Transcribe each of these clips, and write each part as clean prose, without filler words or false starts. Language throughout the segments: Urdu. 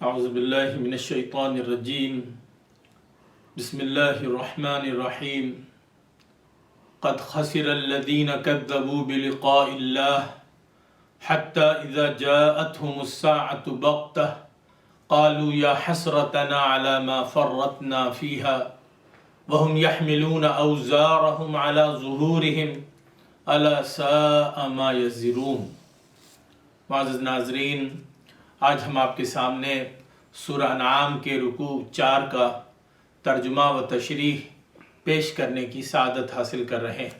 اعوذ باللہ من الشیطان الرجیم بسم اللہ الرحمن الرحیم قد خسر الذین کذبوا بلقاء اللہ حتی اذا جاءتهم الساعة بغتة قالوا یا حسرتنا على ما فرطنا فيها وهم يحملون اوزارهم على ظهورهم الا ساء ما يزرون۔ معزز ناظرین، آج ہم آپ کے سامنے سورہ انعام کے رکوع 4 کا ترجمہ و تشریح پیش کرنے کی سعادت حاصل کر رہے ہیں۔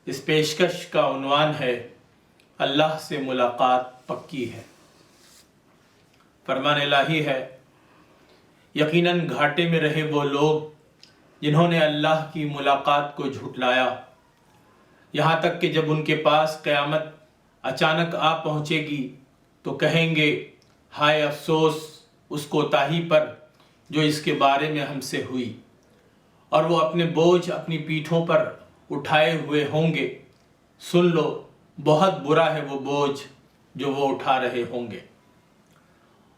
اس پیشکش کا عنوان ہے اللہ سے ملاقات پکی ہے۔ فرمان الہی ہے، یقیناً گھاٹے میں رہے وہ لوگ جنہوں نے اللہ کی ملاقات کو جھٹلایا، یہاں تک کہ جب ان کے پاس قیامت اچانک آ پہنچے گی تو کہیں گے ہائے افسوس اس کوتاہی پر جو اس کے بارے میں ہم سے ہوئی، اور وہ اپنے بوجھ اپنی پیٹھوں پر اٹھائے ہوئے ہوں گے۔ سن لو، بہت برا ہے وہ بوجھ جو وہ اٹھا رہے ہوں گے۔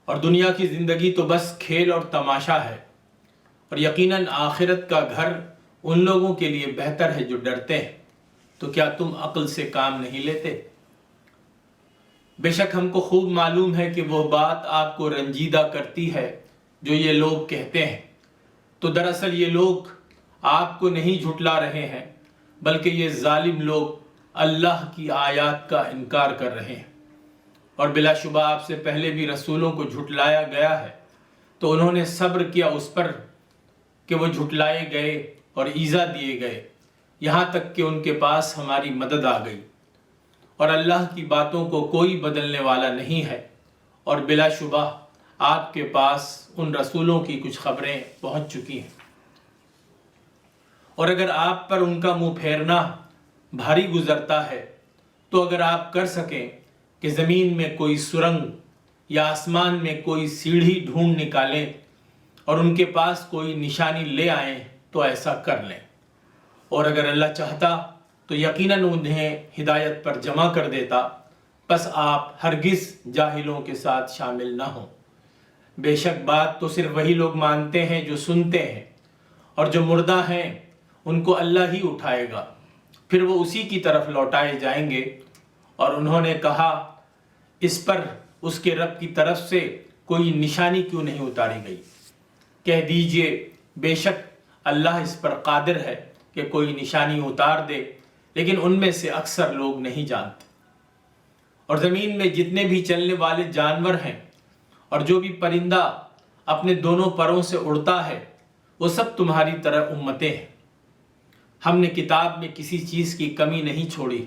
اور دنیا کی زندگی تو بس کھیل اور تماشا ہے، اور یقیناً آخرت کا گھر ان لوگوں کے لیے بہتر ہے جو ڈرتے ہیں۔ تو کیا تم عقل سے کام نہیں لیتے؟ بے شک ہم کو خوب معلوم ہے کہ وہ بات آپ کو رنجیدہ کرتی ہے جو یہ لوگ کہتے ہیں، تو دراصل یہ لوگ آپ کو نہیں جھٹلا رہے ہیں، بلکہ یہ ظالم لوگ اللہ کی آیات کا انکار کر رہے ہیں۔ اور بلا شبہ آپ سے پہلے بھی رسولوں کو جھٹلایا گیا ہے، تو انہوں نے صبر کیا اس پر کہ وہ جھٹلائے گئے اور ایذا دیے گئے، یہاں تک کہ ان کے پاس ہماری مدد آ گئی۔ اور اللہ کی باتوں کو کوئی بدلنے والا نہیں ہے، اور بلا شبہ آپ کے پاس ان رسولوں کی کچھ خبریں پہنچ چکی ہیں۔ اور اگر آپ پر ان کا منہ پھیرنا بھاری گزرتا ہے تو اگر آپ کر سکیں کہ زمین میں کوئی سرنگ یا آسمان میں کوئی سیڑھی ڈھونڈ نکالیں اور ان کے پاس کوئی نشانی لے آئیں تو ایسا کر لیں، اور اگر اللہ چاہتا تو یقیناً انہیں ہدایت پر جمع کر دیتا، پس آپ ہرگز جاہلوں کے ساتھ شامل نہ ہوں۔ بے شک بات تو صرف وہی لوگ مانتے ہیں جو سنتے ہیں، اور جو مردہ ہیں ان کو اللہ ہی اٹھائے گا، پھر وہ اسی کی طرف لوٹائے جائیں گے۔ اور انہوں نے کہا اس پر اس کے رب کی طرف سے کوئی نشانی کیوں نہیں اتاری گئی؟ کہہ دیجئے بے شک اللہ اس پر قادر ہے کہ کوئی نشانی اتار دے، لیکن ان میں سے اکثر لوگ نہیں جانتے۔ اور زمین میں جتنے بھی چلنے والے جانور ہیں اور جو بھی پرندہ اپنے دونوں پروں سے اڑتا ہے، وہ سب تمہاری طرح امتیں ہیں۔ ہم نے کتاب میں کسی چیز کی کمی نہیں چھوڑی،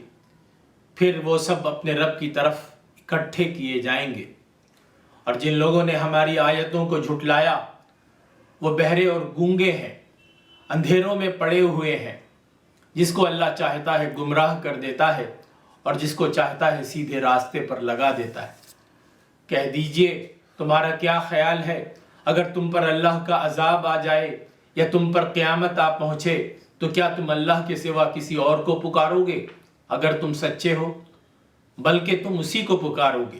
پھر وہ سب اپنے رب کی طرف اکٹھے کیے جائیں گے۔ اور جن لوگوں نے ہماری آیتوں کو جھٹلایا وہ بہرے اور گونگے ہیں، اندھیروں میں پڑے ہوئے ہیں۔ جس کو اللہ چاہتا ہے گمراہ کر دیتا ہے، اور جس کو چاہتا ہے سیدھے راستے پر لگا دیتا ہے۔ کہہ دیجئے تمہارا کیا خیال ہے اگر تم پر اللہ کا عذاب آ جائے یا تم پر قیامت آ پہنچے تو کیا تم اللہ کے سوا کسی اور کو پکارو گے اگر تم سچے ہو؟ بلکہ تم اسی کو پکارو گے،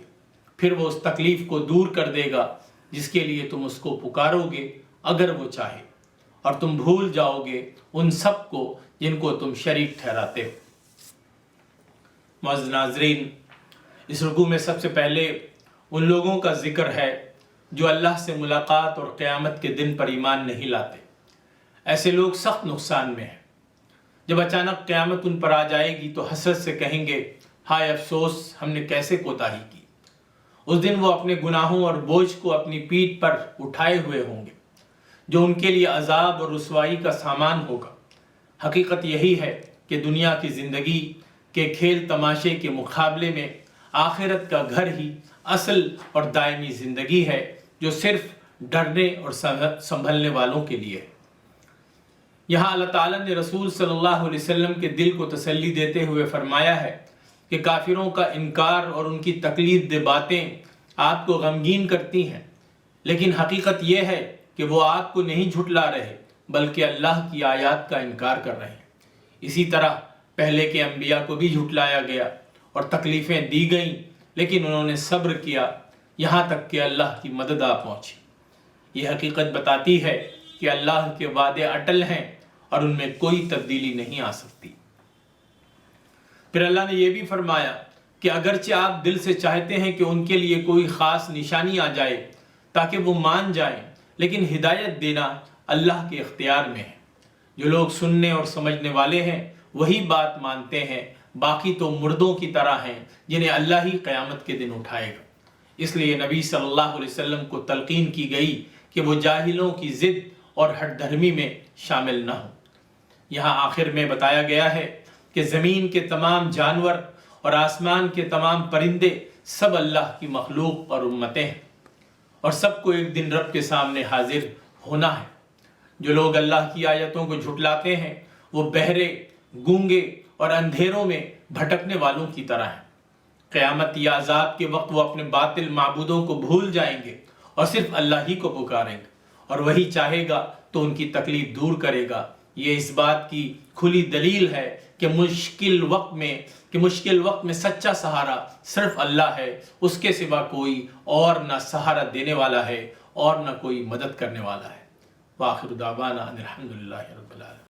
پھر وہ اس تکلیف کو دور کر دے گا جس کے لیے تم اس کو پکارو گے اگر وہ چاہے، اور تم بھول جاؤ گے ان سب کو جن کو تم شریک ٹھہراتے ہو۔ معزز ناظرین، اس رکوع میں سب سے پہلے ان لوگوں کا ذکر ہے جو اللہ سے ملاقات اور قیامت کے دن پر ایمان نہیں لاتے۔ ایسے لوگ سخت نقصان میں ہیں۔ جب اچانک قیامت ان پر آ جائے گی تو حسرت سے کہیں گے ہائے افسوس ہم نے کیسے کوتاہی کی۔ اس دن وہ اپنے گناہوں اور بوجھ کو اپنی پیٹھ پر اٹھائے ہوئے ہوں گے، جو ان کے لیے عذاب اور رسوائی کا سامان ہوگا۔ حقیقت یہی ہے کہ دنیا کی زندگی کے کھیل تماشے کے مقابلے میں آخرت کا گھر ہی اصل اور دائمی زندگی ہے، جو صرف ڈرنے اور سنبھلنے والوں کے لیے ہے۔ یہاں اللہ تعالیٰ نے رسول صلی اللہ علیہ وسلم کے دل کو تسلی دیتے ہوئے فرمایا ہے کہ کافروں کا انکار اور ان کی تقلید دہ باتیں آپ کو غمگین کرتی ہیں، لیکن حقیقت یہ ہے کہ وہ آپ کو نہیں جھٹلا رہے بلکہ اللہ کی آیات کا انکار کر رہے ہیں۔ اسی طرح پہلے کے انبیاء کو بھی جھٹلایا گیا اور تکلیفیں دی گئیں، لیکن انہوں نے صبر کیا، یہاں تک کہ اللہ کی مدد آ پہنچی۔ یہ حقیقت بتاتی ہے کہ اللہ کے وعدے اٹل ہیں اور ان میں کوئی تبدیلی نہیں آ سکتی۔ پھر اللہ نے یہ بھی فرمایا کہ اگرچہ آپ دل سے چاہتے ہیں کہ ان کے لیے کوئی خاص نشانی آ جائے تاکہ وہ مان جائیں، لیکن ہدایت دینا اللہ کے اختیار میں ہے۔ جو لوگ سننے اور سمجھنے والے ہیں وہی بات مانتے ہیں، باقی تو مردوں کی طرح ہیں جنہیں اللہ ہی قیامت کے دن اٹھائے گا۔ اس لیے نبی صلی اللہ علیہ وسلم کو تلقین کی گئی کہ وہ جاہلوں کی ضد اور ہٹ دھرمی میں شامل نہ ہوں۔ یہاں آخر میں بتایا گیا ہے کہ زمین کے تمام جانور اور آسمان کے تمام پرندے سب اللہ کی مخلوق اور امتیں ہیں، اور سب کو ایک دن رب کے سامنے حاضر ہونا ہے۔ جو لوگ اللہ کی آیتوں کو جھٹلاتے ہیں وہ بہرے، گونگے اور اندھیروں میں بھٹکنے والوں کی طرح ہیں۔ قیامت یا عذاب کے وقت وہ اپنے باطل معبودوں کو بھول جائیں گے اور صرف اللہ ہی کو پکاریں گے، اور وہی چاہے گا تو ان کی تکلیف دور کرے گا۔ یہ اس بات کی کھلی دلیل ہے کہ مشکل وقت میں سچا سہارا صرف اللہ ہے، اس کے سوا کوئی اور نہ سہارا دینے والا ہے اور نہ کوئی مدد کرنے والا ہے۔ وآخر دعوانا ان الحمد للہ رب العالمین۔